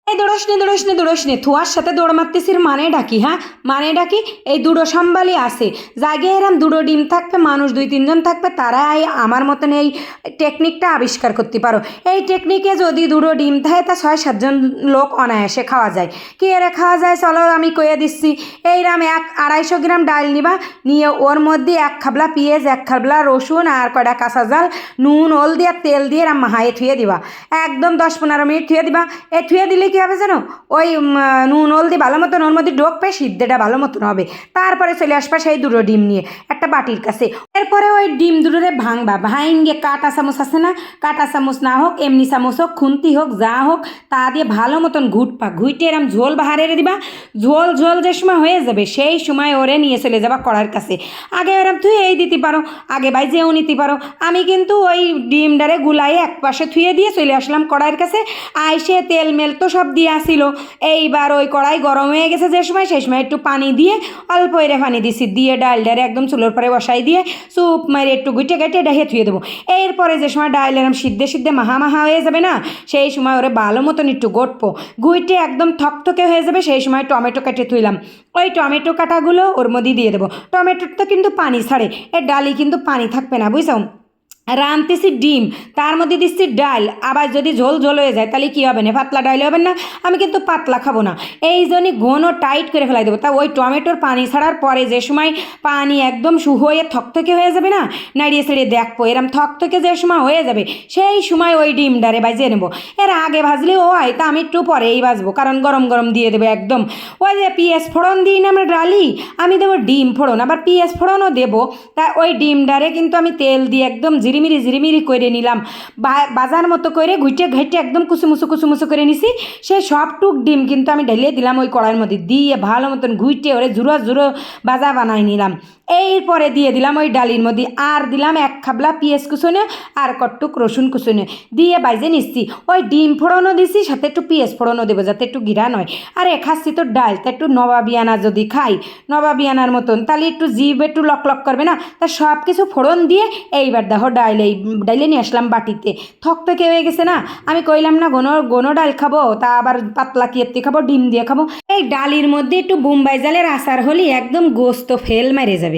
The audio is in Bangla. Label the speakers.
Speaker 1: এই দৌড়স নে থুয়ার সাথে দৌড় মারতেছির মানে ডাকি, হ্যাঁ মানে ডাকি। এই দুটো সম্বালি আছে জায়গায় এরম দুটো ডিম থাকবে, মানুষ 2-3 জন থাকবে, তারাই আমার মতন এই টেকনিকটা আবিষ্কার করতে পারো। এই টেকনিকে যদি দুটো ডিম থাকে তা 6-7 জন লোক অনায়াসে খাওয়া যায়। কি এরা খাওয়া যায় চলো আমি কয়ে দিচ্ছি। এইরাম 250 গ্রাম ডাল নিবা, নিয়ে ওর মধ্যে 1 খাবলা পেঁয়াজ, 1 খাবলা রসুন আর কয়টা কাঁচা জাল, নুন হল দিয়ে তেল দিয়ে এরম মাহায়ে থুয়ে দিবা। একদম 10-15 মিনিট থুয়ে দিবা। এই থুয়ে দিলে কী হবে জানো, ওই নুন হলদি ভালো মতন ওর মধ্যে ঢোকবে, সিদ্ধটা ভালো মতন হবে। তারপরে চলে আসবা সেই দুটো ডিম নিয়ে একটা বাটির কাছে। এরপরে ওই ডিম দুটোরে ভাঙবা, ভাঙে কাঁটা চামচ আছে না, কাঁটা চামচ না হোক এমনি চামচ হোক, খুন্তি হোক, যা হোক, তা দিয়ে ভালো মতন ঘুটপা, ঘুইটে এরম ঝোল বাহারে দিবা। ঝোল ঝোল যে সময় হয়ে যাবে সেই সময় ওরে নিয়ে চলে যাবা কড়াইয়ের কাছে। আগে ওরম তুই এই দিতে পারো, আগে ভাই যেও নিতে পারো। আমি কিন্তু ওই ডিমডারে গুলাই এক পাশে থুয়ে দিয়ে চলে আসলাম কড়াইয়ের কাছে। আইসে তেল মেল তো সব দিয়ে আসিল। এইবার ওই কড়াই গরম হয়ে গেছে যে সময়, সেই সময় একটু পানি দিয়ে অল্প এরে পানি দিছি, দিয়ে ডালডারে একদম চুলোর পরে বসাই দিয়ে চুপ মারে একটু গুটে গাইটে ডাহিয়ে থুয়ে দেবো। এরপরে যে সময় ডাল এরম সিদ্ধে সিদ্ধে মাহা মাহা হয়ে যাবে না, সেই সময় ওরে ভালো মতন একটু গটপো, গুইটে একদম থকথকে হয়ে যাবে, সেই সময় টমেটো কেটে থুইলাম। ওই টমেটো কাটাগুলো ওর মধ্যে দিয়ে দেবো। টমেটোর তো কিন্তু পানি ছাড়ে, এর ডালি কিন্তু পানি থাকবে না, বুঝছো। রাঁধতেছি ডিম, তার মধ্যে দিচ্ছি ডাল, আবার যদি ঝোল ঝোল হয়ে যায় তাহলে কী হবে না, পাতলা ডাল হবে না। আমি কিন্তু পাতলা খাবো না, এই জন্যই ঘন টাইট করে ফেলাই দেবো। তা ওই টমেটোর পানি ছাড়ার পরে যে সময় পানি একদম হয়ে থকথকে হয়ে যাবে না, নাড়িয়ে ছেড়িয়ে দেখবো এরম থকথকে যে সময় হয়ে যাবে, সেই সময় ওই ডিমটারে ভাজিয়ে নেবো। এর আগে ভাজলে ও হয়, তা আমি একটু পরেই ভাজবো, কারণ গরম গরম দিয়ে দেবো একদম। ওই যে পেঁয়াজ ফোড়ন দিই না আমরা ডালি, আমি দেবো ডিম ফোড়ন, আবার পেঁয়াজ ফোড়নও দেবো। তা ওই ডিমটারে কিন্তু আমি তেল দিয়ে একদম ঝিরিমিরি করে নিলাম, বাজার মতো করে ঘুইটে ঘাইটে একদম কুচুমুচু করে নিছি। সেই সবটুক ডিম কিন্তু আমি ঢেলে দিলাম ওই কড়াইয়ের মধ্যে, দিয়ে ভালো মতন ঘুইটে ওরে ঝুরো বাজা বানাই নিলাম। এরপরে দিয়ে দিলাম ওই ডালির মধ্যে, আর দিলাম 1 খাবলা পেঁয়াজ কুচুনে আর কটুক রসুন কুচুনে, দিয়ে বাইজে নিচ্ছি। ওই ডিম ফোড়নও দিছি, সাথে একটু পেঁয়াজ ফোড়নও দেবো যাতে একটু ঘিরা নয়। আর খাচ্ছি তো ডাল, তা একটু নবাবিয়ানা যদি খাই, নবাবিয়ানার মতন, তাহলে একটু জিভ একটু লক লক করবে না। তা সব কিছু ফোড়ন দিয়ে এইবার দেখো ডাইলে নিয়ে আসলাম বাটিতে। থকথকে হয়ে গেছে না, আমি কইলাম না ঘন ডাল খাবো, তা আবার পাতলা কিয়েতে খাবো, ডিম দিয়ে খাবো। এই ডালির মধ্যে একটু বোম্বাই জালের আচার হলে একদম গোস্ত ফেল মেরে যাবে।